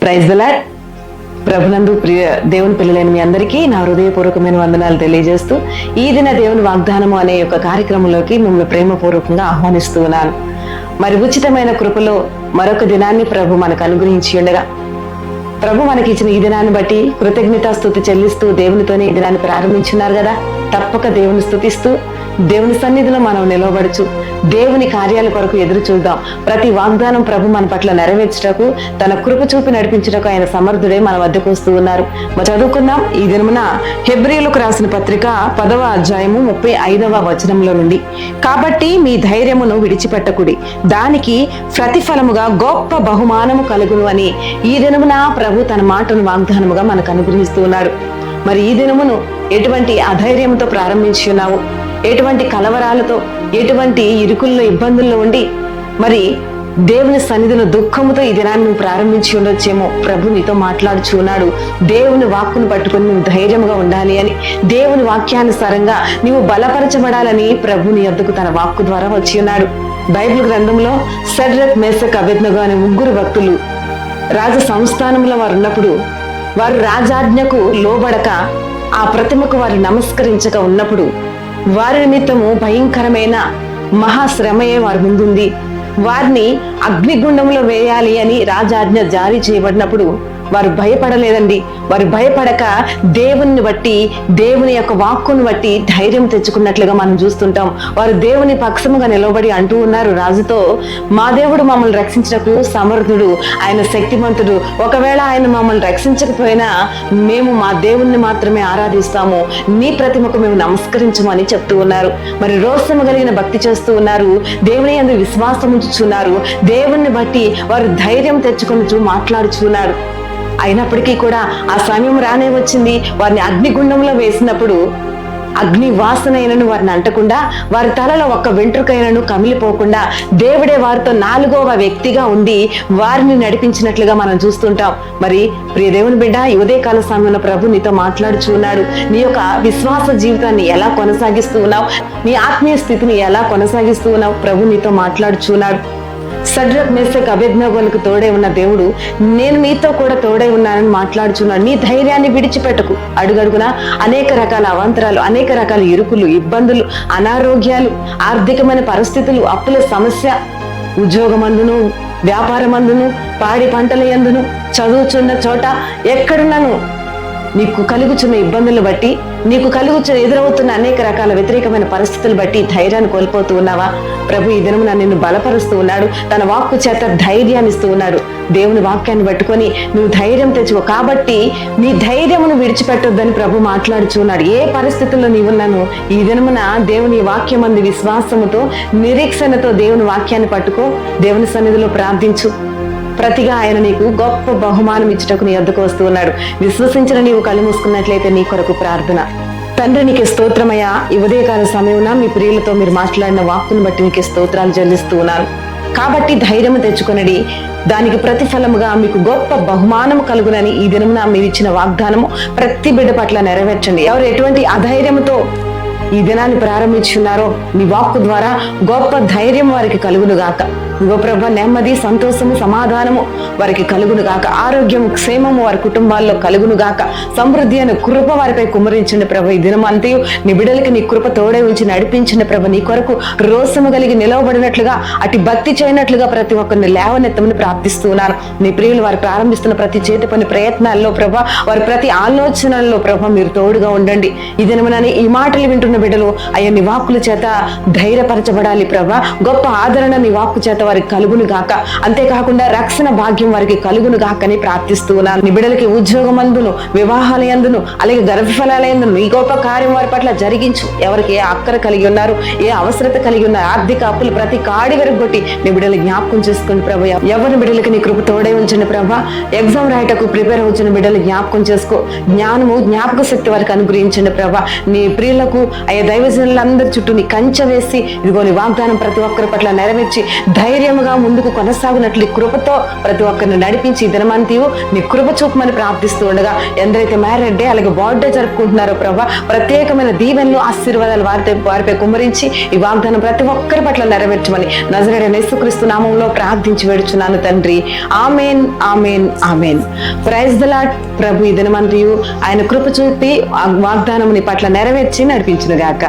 Praise the lord. ప్రభునందు ప్రియ దేవుని పిల్లలైన మీ అందరికీ నా హృదయపూర్వకమైన వందనాలు తెలియజేస్తూ ఈ దిన దేవుని వాగ్దానము అనే యొక్క కార్యక్రమంలోకి మిమ్మల్ని ప్రేమపూర్వకంగా ఆహ్వానిస్తూ ఉన్నాను. మరి ఉచితమైన కృపలో మరొక దినాన్ని ప్రభు మనకు అనుగ్రహించి ఉండగా, ప్రభు మనకి ఇచ్చిన ఈ దినాన్ని బట్టి కృతజ్ఞతాస్తుతి చెల్లిస్తూ దేవునితోనే ఈ దినాన్ని ప్రారంభించున్నారు కదా. తప్పక దేవుని స్తుతిస్తూ దేవుని సన్నిధిలో మనం నిలవబడుచు దేవుని కార్యాల కొరకు ఎదురు చూద్దాం. ప్రతి వాగ్దానం ప్రభు మన పట్ల నెరవేర్చటకు, తన కృప చూపి నడిపించటకు ఆయన సమర్థుడే మన వద్దకు వస్తూ ఉన్నారు. చదువుకుందాం ఈ దినమున హెబ్రీయులకు రాసిన పత్రిక 10వ అధ్యాయము 35వ వచనంలో నుండి. కాబట్టి మీ ధైర్యమును విడిచిపెట్టకుడి, దానికి ప్రతిఫలముగా గొప్ప బహుమానము కలుగును అని ఈ దినమున ప్రభు తన మాటను వాగ్దానముగా మనకు అనుగ్రహిస్తూ ఉన్నాడు. మరి ఈ దినమును ఎటువంటి అధైర్యంతో ప్రారంభించి ఉన్నావు? ఎటువంటి కలవరాలతో, ఎటువంటి ఇరుకుల్లో, ఇబ్బందుల్లో ఉండి మరి దేవుని సన్నిధిలో దుఃఖముతో ఈ దినాన్ని నువ్వు ప్రారంభించి ఉండొచ్చేమో. ప్రభు నీతో మాట్లాడుచు ఉన్నాడు. దేవుని వాక్కును పట్టుకొని నువ్వు ధైర్యంగా ఉండాలి అని, దేవుని వాక్యానుసారంగా నీవు బలపరచబడాలని ప్రభు నీ వద్దకు తన వాక్కు ద్వారా వచ్చి ఉన్నాడు. బైబిల్ గ్రంథంలో షడ్రక్, మేషక్, అబేద్నెగో అనే 3 భక్తులు రాజ సంస్థానంలో వారు ఉన్నప్పుడు, వారు రాజాజ్ఞకు లోబడక ఆ ప్రతిమకు వారు నమస్కరించక ఉన్నప్పుడు, వారి నిమిత్తము భయంకరమైన మహాశ్రమయే వారి ముందుంది. వారిని అగ్నిగుండంలో వేయాలి అని రాజాజ్ఞ జారీ చేయబడినప్పుడు వారు భయపడలేదండి. వారు భయపడక దేవుని బట్టి, దేవుని యొక్క వాక్కును బట్టి ధైర్యం తెచ్చుకున్నట్లుగా మనం చూస్తుంటాం. వారు దేవుని పక్షముగా నిలబడి అంటూ ఉన్నారు రాజుతో, మా దేవుడు మమ్మల్ని రక్షించటకు సమర్థుడు, ఆయన శక్తిమంతుడు. ఒకవేళ ఆయన మమ్మల్ని రక్షించకపోయినా మేము మా దేవుణ్ణి మాత్రమే ఆరాధిస్తాము, నీ ప్రతిమకు మేము నమస్కరించమని చెప్తూ ఉన్నారు. మరి రోషము కలిగిన భక్తి చేస్తూ ఉన్నారు, దేవుని యందు విశ్వాసం ఉంచుచున్నారు. దేవుణ్ణి బట్టి వారు ధైర్యం తెచ్చుకొని మాట్లాడుచున్నారు. అయినప్పటికీ కూడా ఆ సమయం రానే వచ్చింది. వారిని అగ్నిగుండంలో వేసినప్పుడు అగ్ని వాసనైనను వారిని అంటకుండా, వారి తలలో ఒక్క వెంట్రుకైనను కమిలిపోకుండా దేవుడే వారితో 4వ వ్యక్తిగా ఉండి వారిని నడిపించినట్లుగా మనం చూస్తుంటాం. మరి ప్రియ దేవుని బిడ్డ, ఈ ఉదయకాల సమయంలో ప్రభు నీతో మాట్లాడుచూ ఉన్నాడు. నీ యొక్క విశ్వాస జీవితాన్ని ఎలా కొనసాగిస్తూ ఉన్నావు? నీ ఆత్మీయ స్థితిని ఎలా కొనసాగిస్తూ ఉన్నావు? ప్రభు నీతో మాట్లాడుచూ ఉన్నాడు. షడ్రక్, మేషక్, అబేద్నెగోలకు తోడై ఉన్న దేవుడు నేను మీతో కూడా తోడై ఉన్నానని మాట్లాడుచున్నాడు. నీ ధైర్యాన్ని విడిచిపెట్టకు. అడుగడుగున అనేక రకాల అవాంతరాలు, అనేక రకాల ఇరుకులు, ఇబ్బందులు, అనారోగ్యాలు, ఆర్థికమైన పరిస్థితులు, అప్పుల సమస్య, ఉద్యోగమందును, వ్యాపారమందును, పాడి పంటల యందును, చదువుచున్న చోట ఎక్కడున్నాను నీకు కలుగుచున్న ఇబ్బందులు బట్టి, నీకు ఎదురవుతున్న అనేక రకాల వ్యతిరేకమైన పరిస్థితులు బట్టి ధైర్యాన్ని కోల్పోతూ ఉన్నావా? ప్రభు ఈ దినమున నిన్ను బలపరుస్తూ ఉన్నాడు. తన వాక్కు చేత ధైర్యాన్ని ఇస్తూ ఉన్నాడు. దేవుని వాక్యాన్ని పట్టుకొని నువ్వు ధైర్యం తెచ్చుకో. కాబట్టి నీ ధైర్యమును విడిచిపెట్టొద్దని ప్రభు మాట్లాడుచున్నాడు. ఏ పరిస్థితుల్లో నీవున్నాను ఈ దినమున దేవుని వాక్యమందు విశ్వాసముతో, నిరీక్షణతో దేవుని వాక్యాన్ని పట్టుకో. దేవుని సన్నిధిలో ప్రార్థించు. ప్రతిగా ఆయన నీకు గొప్ప బహుమానం ఇచ్చుటకు నీ వద్దకు వస్తూ ఉన్నాడు. విశ్వసించిన నీవు కళ్ళు మూసుకున్నట్లయితే నీ కొరకు ప్రార్థన. తండ్రి, నీకు స్తోత్రమయ్యా. ఈ ఉదయకాల సమయమున మీ ప్రియులతో మీరు మాట్లాడిన వాక్కును బట్టి నీకు స్తోత్రాలు చెల్లిస్తూ ఉన్నాను. కాబట్టి ధైర్యం తెచ్చుకొనడి, దానికి ప్రతిఫలముగా మీకు గొప్ప బహుమానము కలుగునని ఈ దినమున మీరు ఇచ్చిన వాగ్దానము ప్రతి బిడ్డ పట్ల నెరవేర్చండి. ఎవరు ఎటువంటి అధైర్యంతో ఈ దినాన్ని ప్రారంభించున్నారో నీ వాక్కు ద్వారా గొప్ప ధైర్యం వారికి కలుగును గాక. ఇగో ప్రభ, నెమ్మది, సంతోషము, సమాధానము వారికి కలుగును గాక. ఆరోగ్యము, క్షేమము వారి కుటుంబాల్లో కలుగును గాక. సమృద్ధి అనే కృప వారిపై కుమ్మరించండి ప్రభ. ఈ దినం అంతయు నీ బిడ్డలకి నీ కృప తోడే ఉంచి నడిపించండి ప్రభ. నీ కొరకు రోషము కలిగి నిలవబడినట్లుగా, అటు భక్తి చేయనట్లుగా ప్రతి ఒక్కరిని లేవనెత్తమని ప్రార్థిస్తున్నాను. నీ ప్రియులు వారు ప్రారంభిస్తున్న ప్రతి చేతి పని ప్రయత్నాల్లో ప్రభ, వారి ప్రతి ఆలోచనల్లో ప్రభ మీరు తోడుగా ఉండండి. ఈ దినమునని ఈ మాటలు వింటున్న బిడ్డలు అయ్యా నీ వాక్కుల చేత ధైర్యపరచబడాలి ప్రభ. గొప్ప ఆదరణ నీ వాక్కు చేత వారికి కలుగును గాక. అంతేకాకుండా రక్షణ భాగ్యం వారికి కలుగును గాకని ప్రార్థిస్తూ ఉన్నాను. నీ బిడ్డలకి ఉద్యోగమందును, వివాహాల యందును, అలాగే గర్భఫలాల యందును నీ గొప్ప కార్యం వారి పట్ల జరిగించు. ఎవరికి ఏ అక్కర కలిగి ఉన్నారు, ఏ అవసరత కలిగి ఉన్నారు, ఆర్థిక అప్పులు ప్రతి కాడి వెరగొట్టి నీ బిడ్డలు జ్ఞాపకం చేసుకోండి ప్రభ. ఎవరి బిడ్డలకి నీ కృప తోడే ఉంచండి ప్రభ. ఎగ్జామ్ రాయటకు ప్రిపేర్ అవుతున్న బిడ్డలు జ్ఞాపకం చేసుకో. జ్ఞానము, జ్ఞాపక శక్తి వారికి అనుగ్రహించండి ప్రభ. నీ ప్రియులకు అయ్యా దైవజనులందరి చుట్టూ నీ కంచె వేసి ఇదిగో నీ వాగ్దానం ప్రతి ఒక్కరి పట్ల నెరవేర్చి ధైర్యం ధైర్యముగా ముందుకు కొనసాగునట్లు నీ కృపతో ప్రతి ఒక్కరిని నడిపించి ఈ దినమంతియు నీ కృప చూపమని ప్రార్థిస్తూ ఉండగా, ఎందరైతే మ్యారేజ్ డే అలాగే బర్త్డే జరుపుకుంటున్నారో ప్రభా, ప్రత్యేకమైన దీవెనలు ఆశీర్వాదాలు వారిపై కుమ్మరించి ఈ వాగ్దానం ప్రతి ఒక్కరి పట్ల నెరవేర్చమని నజరేయుడైన యేసుక్రీస్తు నామములో ప్రార్థించి వేడుచున్నాను తండ్రి. Amen, amen, amen. Praise the lord. ప్రభు ఈ దినమంతియు ఆయన కృప చూపి వాగ్దానం నీ పట్ల నెరవేర్చి నడిపించును గాక.